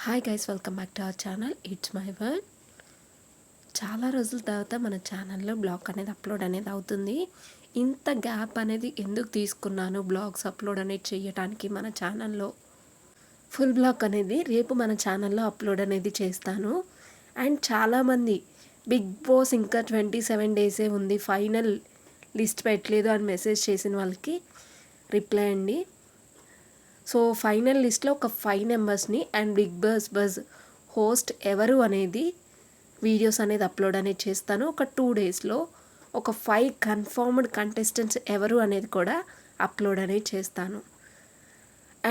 Hi guys, welcome back to our channel. It's my world. చాలా రోజుల తర్వాత మన ఛానల్లో బ్లాగ్ అనేది అప్లోడ్ అనేది అవుతుంది. ఇంత గ్యాప్ అనేది ఎందుకు తీసుకున్నాను బ్లాగ్స్ అప్లోడ్ అనేది చేయటానికి? మన ఛానల్లో ఫుల్ బ్లాగ్ అనేది రేపు మన ఛానల్లో అప్లోడ్ అనేది చేస్తాను. అండ్ చాలామంది బిగ్ బాస్ ఇంకా 27 డేసే ఉంది, ఫైనల్ లిస్ట్ పెట్టలేదు అని మెసేజ్ చేసిన వాళ్ళకి రిప్లై అండి. సో ఫైనల్ లిస్ట్లో ఒక 5 మెంబర్స్ని and big boss buzz host ఎవరు అనేది వీడియోస్ అనేది అప్లోడ్ అనేది చేస్తాను. ఒక 2 డేస్లో ఒక 5 కన్ఫర్మ్డ్ కంటెస్టెంట్స్ ఎవరు అనేది కూడా అప్లోడ్ అనేది చేస్తాను.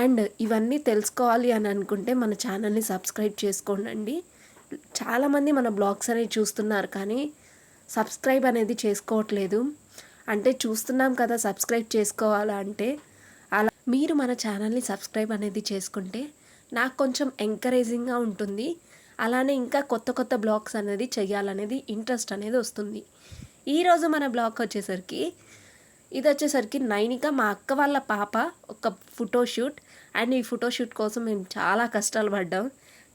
అండ్ ఇవన్నీ తెలుసుకోవాలి అని అనుకుంటే మన ఛానల్ని సబ్స్క్రైబ్ చేసుకోండి. చాలామంది మన బ్లాగ్స్ అనేది చూస్తున్నారు కానీ సబ్స్క్రైబ్ అనేది చేసుకోవట్లేదు. అంటే చూస్తున్నాం కదా, సబ్స్క్రైబ్ చేసుకోవాలంటే అలా మీరు మన ఛానల్ని సబ్స్క్రైబ్ అనేది చేసుకుంటే నాకు కొంచెం ఎంకరేజింగ్గా ఉంటుంది. అలానే ఇంకా కొత్త కొత్త బ్లాగ్స్ అనేది చేయాలనేది ఇంట్రెస్ట్ అనేది వస్తుంది. ఈరోజు మన బ్లాగ్ వచ్చేసరికి ఇది వచ్చేసరికి నైనిక, మా అక్క వాళ్ళ పాప ఒక ఫోటోషూట్. అండ్ ఈ ఫోటోషూట్ కోసం మేము చాలా కష్టాలు పడ్డాం.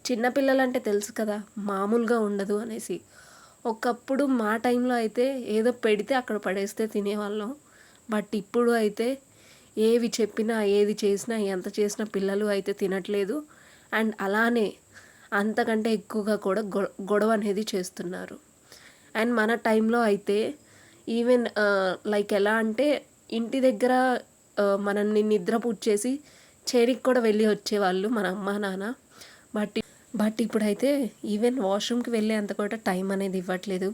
చిన్నపిల్లలంటే తెలుసు కదా, మామూలుగా ఉండదు అనేసి. ఒకప్పుడు మా టైంలో అయితే ఏదో పెడితే అక్కడ పడేస్తే తినేవాళ్ళం. బట్ ఇప్పుడు అయితే ఏవి చెప్పినా ఏది చేసినా ఎంత చేసినా పిల్లలు అయితే తినట్లేదు. అండ్ అలానే అంతకంటే ఎక్కువగా కూడా గొడవ అనేది చేస్తున్నారు. అండ్ మన టైంలో అయితే ఈవెన్ లైక్ ఎలా అంటే ఇంటి దగ్గర మనల్ని నిద్ర పుచ్చేసి చేరికి కూడా వెళ్ళి వచ్చేవాళ్ళు మన అమ్మ నాన్న. బట్ ఇప్పుడైతే ఈవెన్ వాష్రూమ్కి వెళ్ళే అంత కూడా టైం అనేది ఇవ్వట్లేదు.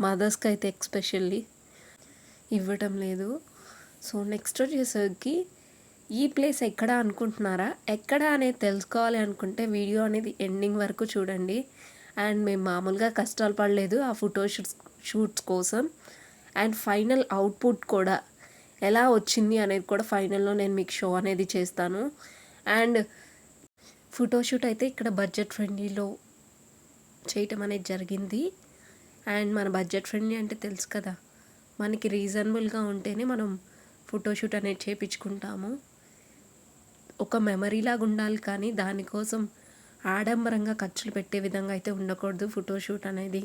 మదర్స్కి అయితే ఎక్స్పెషల్లీ ఇవ్వటం లేదు. సో నెక్స్ట్ వచ్చేసరికి ఈ ప్లేస్ ఎక్కడ అనుకుంటున్నారా? ఎక్కడ అనేది తెలుసుకోవాలి అనుకుంటే వీడియో అనేది ఎండింగ్ వరకు చూడండి. అండ్ మేము మామూలుగా కష్టాలు పడలేదు ఆ షూట్స్ కోసం. అండ్ ఫైనల్ అవుట్పుట్ కూడా ఎలా వచ్చింది అనేది కూడా ఫైనల్లో నేను మీకు షో అనేది చేస్తాను. అండ్ ఫోటోషూట్ అయితే ఇక్కడ బడ్జెట్ ఫ్రెండ్లీలో చేయటం అనేది జరిగింది. అండ్ మన బడ్జెట్ ఫ్రెండ్లీ అంటే తెలుసు కదా, మనకి రీజనబుల్గా ఉంటేనే మనం ఫోటోషూట్ అనేది చేయించుకుంటాము. ఒక మెమరీలాగా ఉండాలి కానీ దానికోసం ఆడంబరంగా ఖర్చులు పెట్టే విధంగా అయితే ఉండకూడదు ఫోటోషూట్ అనేది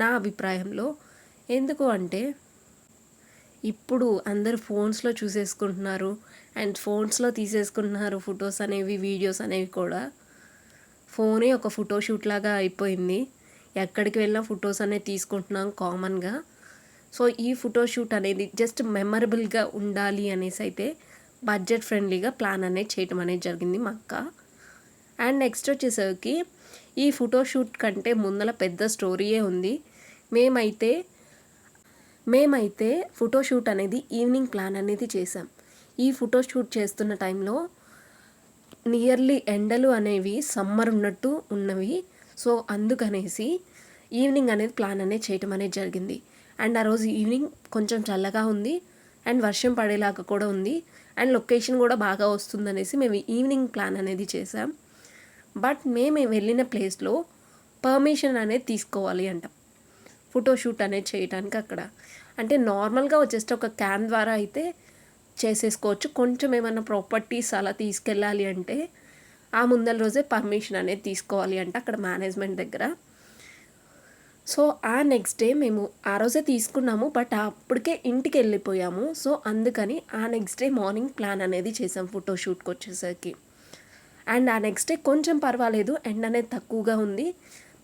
నా అభిప్రాయంలో. ఎందుకు అంటే ఇప్పుడు అందరు ఫోన్స్లో చూసేసుకుంటున్నారు అండ్ ఫోన్స్లో తీసేసుకుంటున్నారు ఫొటోస్ అనేవి, వీడియోస్ అనేవి కూడా. ఫోనే ఒక ఫోటోషూట్ లాగా అయిపోయింది. ఎక్కడికి వెళ్ళినా ఫొటోస్ అనేది తీసుకుంటున్నాం కామన్గా. సో ఈ ఫోటోషూట్ అనేది జస్ట్ మెమరబుల్గా ఉండాలి అనేసి అయితే బడ్జెట్ ఫ్రెండ్లీగా ప్లాన్ అనేది చేయటం అనేది జరిగింది మా అక్క. అండ్ నెక్స్ట్ వచ్చేసరికి ఈ ఫోటోషూట్ కంటే ముందల పెద్ద స్టోరీయే ఉంది. మేమైతే ఫోటోషూట్ అనేది ఈవినింగ్ ప్లాన్ అనేది చేసాం. ఈ ఫోటోషూట్ చేస్తున్న టైంలో నియర్లీ ఎండలు అనేవి సమ్మర్ ఉన్నట్టు ఉన్నవి. సో అందుకనేసి ఈవినింగ్ అనేది ప్లాన్ అనేది చేయటం అనేది జరిగింది. అండ్ ఆ రోజు ఈవినింగ్ కొంచెం చల్లగా ఉంది అండ్ వర్షం పడేలాగా కూడా ఉంది. అండ్ లొకేషన్ కూడా బాగా వస్తుందనేసి మేము ఈవినింగ్ ప్లాన్ అనేది చేసాం. బట్ మేము వెళ్ళిన ప్లేస్లో పర్మిషన్ అనేది తీసుకోవాలి అంట ఫోటోషూట్ అనేది చేయడానికి. అక్కడ అంటే నార్మల్గా జస్ట్ ఒక క్యాన్ ద్వారా అయితే చేసేసుకోవచ్చు. కొంచెం ఏమైనా ప్రాపర్టీస్ అలా తీసుకెళ్ళాలి అంటే ఆ ముందల రోజే పర్మిషన్ అనేది తీసుకోవాలి అంట అక్కడ మేనేజ్మెంట్ దగ్గర. సో ఆ నెక్స్ట్ డే మేము ఆ రోజే తీసుకున్నాము, బట్ అప్పటికే ఇంటికి వెళ్ళిపోయాము. సో అందుకని ఆ నెక్స్ట్ డే మార్నింగ్ ప్లాన్ అనేది చేసాం ఫోటోషూట్కి వచ్చేసరికి. అండ్ ఆ నెక్స్ట్ డే కొంచెం పర్వాలేదు, ఎండ్ అనేది తక్కువగా ఉంది,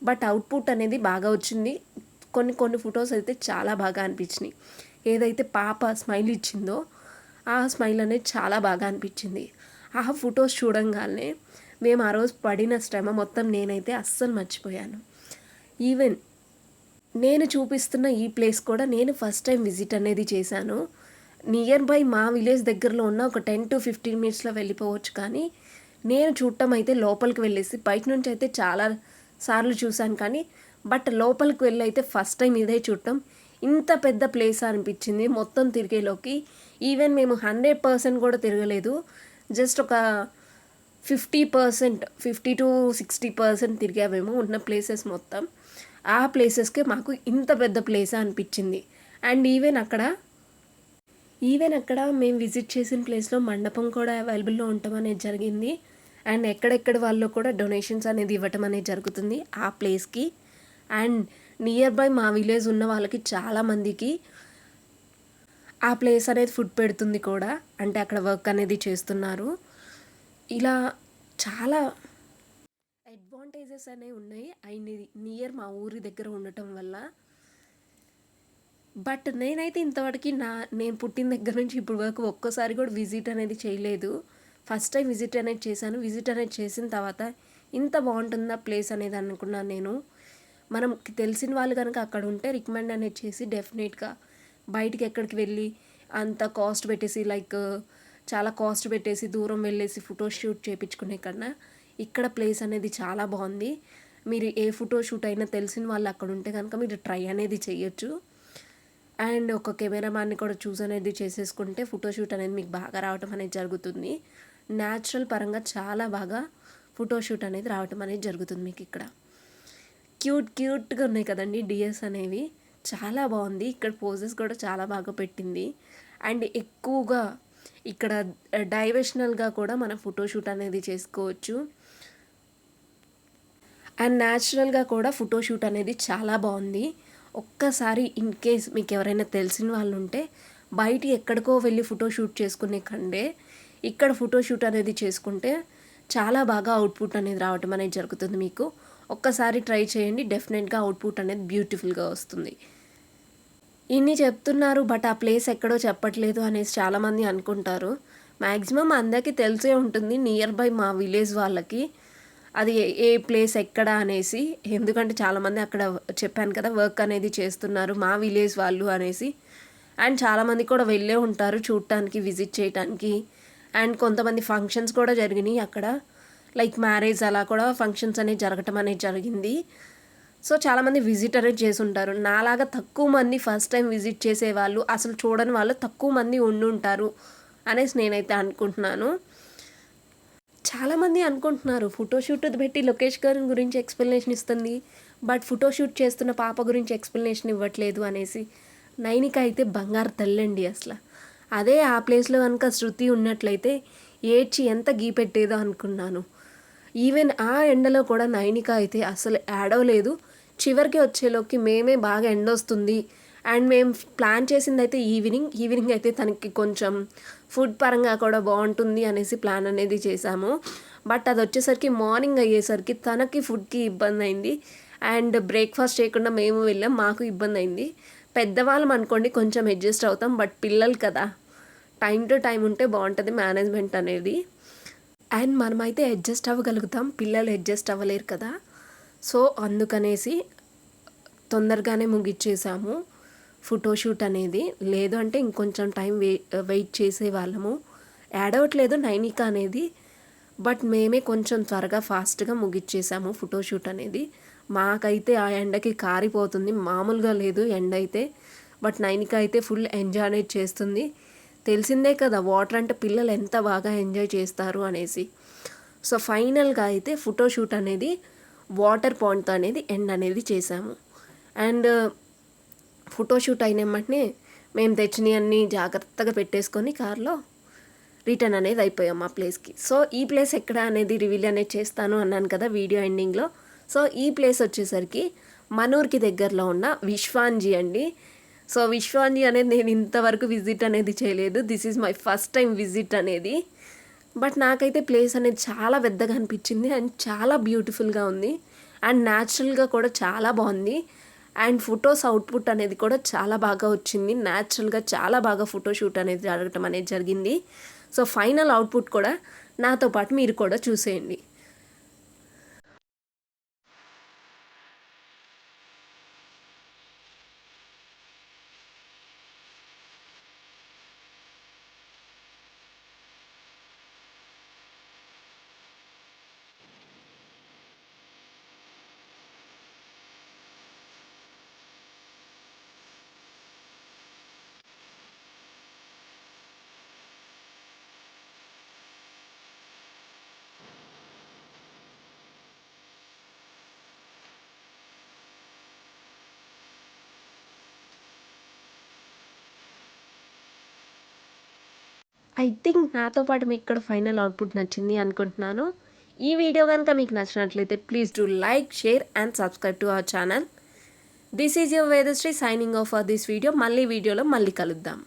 బట్ అవుట్పుట్ అనేది బాగా వచ్చింది. కొన్ని ఫొటోస్ అయితే చాలా బాగా అనిపించినాయి. ఏదైతే పాప స్మైల్ ఇచ్చిందో ఆ స్మైల్ అనేది చాలా బాగా అనిపించింది. ఆ ఫొటోస్ చూడంగానే మేము ఆ రోజు పడిన శ్రమ మొత్తం నేనైతే అస్సలు మర్చిపోయాను. ఈవెన్ నేను చూపిస్తున్న ఈ ప్లేస్ కూడా నేను ఫస్ట్ టైం విజిట్ అనేది చేశాను. నియర్ బై మా విలేజ్ దగ్గరలో ఉన్న ఒక 10 to 15 మినిట్స్లో వెళ్ళిపోవచ్చు. కానీ నేను చూడటం అయితే లోపలికి వెళ్ళేసి బయట నుంచి అయితే చాలా సార్లు చూశాను కానీ బట్ లోపలికి వెళ్ళి అయితే ఫస్ట్ టైం ఇదే చూడటం. ఇంత పెద్ద ప్లేస్ అనిపించింది మొత్తం తిరిగేలోకి. ఈవెన్ మేము 100% కూడా తిరగలేదు, జస్ట్ ఒక 50%, 50 to 60% తిరిగామేమో ఉన్న ప్లేసెస్ మొత్తం. ఆ ప్లేసెస్కే మాకు ఇంత పెద్ద ప్లేస్ అనిపించింది. అండ్ ఈవెన్ అక్కడ మేము విజిట్ చేసిన ప్లేస్లో మండపం కూడా అవైలబుల్లో ఉండటం అనేది జరిగింది. అండ్ ఎక్కడెక్కడ వాళ్ళు కూడా డొనేషన్స్ అనేది ఇవ్వటం అనేది జరుగుతుంది ఆ ప్లేస్కి. అండ్ నియర్ బై మా విలేజ్ ఉన్న వాళ్ళకి చాలామందికి ఆ ప్లేస్ అనేది ఫుడ్ పెడుతుంది కూడా. అంటే అక్కడ వర్క్ అనేది చేస్తున్నారు. ఇలా చాలా అడ్వాంటేజెస్ అనేవి ఉన్నాయి నియర్ మా ఊరి దగ్గర ఉండటం వల్ల. బట్ నేనైతే ఇంతవరకు నేను పుట్టిన దగ్గర నుంచి ఇప్పుడు వరకు ఒక్కసారి కూడా విజిట్ అనేది చేయలేదు. ఫస్ట్ టైం విజిట్ అనేది చేశాను. విజిట్ అనేది చేసిన తర్వాత ఇంత బాగుంటుందా ప్లేస్ అనేది అనుకున్నాను నేను. మనకి తెలిసిన వాళ్ళు కనుక అక్కడ ఉంటే రికమెండ్ అనేది చేసి డెఫినెట్గా బయటికి ఎక్కడికి వెళ్ళి అంత కాస్ట్ పెట్టేసి చాలా కాస్ట్ పెట్టేసి దూరం వెళ్ళేసి ఫోటో షూట్ చేయించుకునే కన్నా ఇక్కడ ప్లేస్ అనేది చాలా బాగుంది. మీరు ఏ ఫోటో షూట్ అయినా తెలిసిన వాళ్ళు అక్కడ ఉంటే కనుక మీరు ట్రై అనేది చేయొచ్చు. అండ్ ఒక కెమెరామ్యాన్ని కూడా చూస్ అనేది చేసేసుకుంటే ఫోటోషూట్ అనేది మీకు బాగా రావటం అనేది జరుగుతుంది. న్యాచురల్ పరంగా చాలా బాగా ఫోటోషూట్ అనేది రావటం అనేది జరుగుతుంది మీకు ఇక్కడ. క్యూట్గా ఉన్నాయి కదండి డిఎస్ అనేవి, చాలా బాగుంది. ఇక్కడ పోజెస్ కూడా చాలా బాగా పెట్టింది. అండ్ ఎక్కువగా ఇక్కడ డైవర్షనల్గా కూడా మనం ఫోటోషూట్ అనేది చేసుకోవచ్చు. అండ్ న్యాచురల్గా కూడా ఫోటోషూట్ అనేది చాలా బాగుంది. ఒక్కసారి ఇన్ కేస్ మీకు ఎవరైనా తెలిసిన వాళ్ళు ఉంటే బయట ఎక్కడికో వెళ్ళి ఫోటోషూట్ చేసుకునే కంటే ఇక్కడ ఫోటోషూట్ అనేది చేసుకుంటే చాలా బాగా అవుట్పుట్ అనేది రావటం అనేది జరుగుతుంది మీకు. ఒక్కసారి ట్రై చేయండి, డెఫినెట్గా అవుట్పుట్ అనేది బ్యూటిఫుల్గా వస్తుంది. ఇన్ని చెప్తున్నారు బట్ ఆ ప్లేస్ ఎక్కడో చెప్పట్లేదు అనేసి చాలామంది అనుకుంటారు. మ్యాక్సిమం అందరికీ తెలిసే ఉంటుంది నియర్ బై మా విలేజ్ వాళ్ళకి అది ఏ ప్లేస్ ఎక్కడ అనేసి. ఎందుకంటే చాలామంది అక్కడ చెప్పాను కదా వర్క్ అనేది చేస్తున్నారు మా విలేజ్ వాళ్ళు అనేసి. అండ్ చాలామంది కూడా వెళ్ళే ఉంటారు చూడటానికి, విజిట్ చేయడానికి. అండ్ కొంతమంది ఫంక్షన్స్ కూడా జరిగినాయి అక్కడ, లైక్ మ్యారేజ్ అలా కూడా ఫంక్షన్స్ అనేవి జరగటం అనేది జరిగింది. సో చాలామంది విజిట్ అనేది చేసి ఉంటారు. నాలాగా తక్కువ మంది ఫస్ట్ టైం విజిట్ చేసేవాళ్ళు, అసలు చూడని వాళ్ళు తక్కువ మంది ఉండి ఉంటారు అనేసి నేనైతే అనుకుంటున్నాను. చాలామంది అనుకుంటున్నారు ఫోటోషూట్ పెట్టి లోకేష్ గారి గురించి ఎక్స్ప్లెనేషన్ ఇస్తుంది బట్ ఫోటోషూట్ చేస్తున్న పాప గురించి ఎక్స్ప్లెనేషన్ ఇవ్వట్లేదు అనేసి. నైనిక అయితే బంగారు తల్లండి అసలు. అదే ఆ ప్లేస్లో కనుక శృతి ఉన్నట్లయితే ఏడ్చి ఎంత గీపెట్టేదో అనుకున్నాను. ఈవెన్ ఆ ఎండలో కూడా నైనిక అయితే అసలు ఏడవలేదు. చివరికి వచ్చేలోకి మేమే బాగా ఎండ వస్తుంది అండ్ మేము ప్లాన్ చేసింది అయితే ఈవినింగ్ అయితే తనకి కొంచెం ఫుడ్ పరంగా కూడా బాగుంటుంది అనేసి ప్లాన్ అనేది చేశాము. బట్ అది వచ్చేసరికి మార్నింగ్ అయ్యేసరికి తనకి ఫుడ్కి ఇబ్బంది అయింది అండ్ బ్రేక్ఫాస్ట్ చేయకుండా మేము వెళ్ళాం, మాకు ఇబ్బంది అయింది. పెద్దవాళ్ళం అనుకోండి కొంచెం అడ్జస్ట్ అవుతాం, బట్ పిల్లలు కదా, టైం టు టైం ఉంటే బాగుంటుంది మేనేజ్మెంట్ అనేది. అండ్ మనమైతే అడ్జస్ట్ అవ్వగలుగుతాం, పిల్లలు అడ్జస్ట్ అవ్వలేరు కదా. సో అందుకనేసి తొందరగానే ముగిచ్చేసాము ఫోటోషూట్ అనేది. లేదు అంటే ఇంకొంచెం టైం వెయిట్ చేసే వాళ్ళము. ఏడవట్లేదు నైనిక అనేది, బట్ మేమే కొంచెం త్వరగా ఫాస్ట్గా ముగిచ్చేసాము ఫోటోషూట్ అనేది. మాకైతే ఆ ఎండకి కారిపోతుంది, మామూలుగా లేదు ఎండ అయితే. బట్ నైనిక అయితే ఫుల్ ఎంజాయ్ అనేది చేస్తుంది. తెలిసిందే కదా వాటర్ అంటే పిల్లలు ఎంత బాగా ఎంజాయ్ చేస్తారు అనేసి. సో ఫైనల్గా అయితే ఫోటోషూట్ అనేది వాటర్ పాయింట్తో అనేది ఎండ్ అనేది చేసాము. అండ్ ఫోటోషూట్ అయిన వెంటనే మేము తెచ్చినవి అన్నీ జాగ్రత్తగా పెట్టేసుకొని కార్లో రిటర్న్ అనేది అయిపోయాం మా ప్లేస్కి. సో ఈ ప్లేస్ ఎక్కడ అనేది రివీల్ అనేది చేస్తాను అన్నాను కదా వీడియో ఎండింగ్లో. సో ఈ ప్లేస్ వచ్చేసరికి మనూర్కి దగ్గరలో ఉన్న విశ్వాంజీ అండి. సో విశ్వాంజీ అనేది నేను ఇంతవరకు విజిట్ అనేది చేయలేదు. This is my first time visit అనేది. బట్ నాకైతే ప్లేస్ అనేది చాలా పెద్దగా అనిపించింది అండ్ చాలా బ్యూటిఫుల్గా ఉంది అండ్ న్యాచురల్గా కూడా చాలా బాగుంది. అండ్ ఫొటోస్ అవుట్పుట్ అనేది కూడా చాలా బాగా వచ్చింది. న్యాచురల్గా చాలా బాగా ఫోటోషూట్ అనేది జరగటం అనేది జరిగింది. సో ఫైనల్ అవుట్పుట్ కూడా నాతో పాటు మీరు కూడా చూసేయండి. ఐ థింక్ నాతో పాటు మీకు ఇక్కడ ఫైనల్ అవుట్పుట్ నచ్చింది అనుకుంటున్నాను. ఈ వీడియో కనుక మీకు నచ్చినట్లయితే please do like, share and subscribe to our channel. This is your Vedasri signing off for this video. మళ్ళీ వీడియోలో మళ్ళీ కలుద్దాం.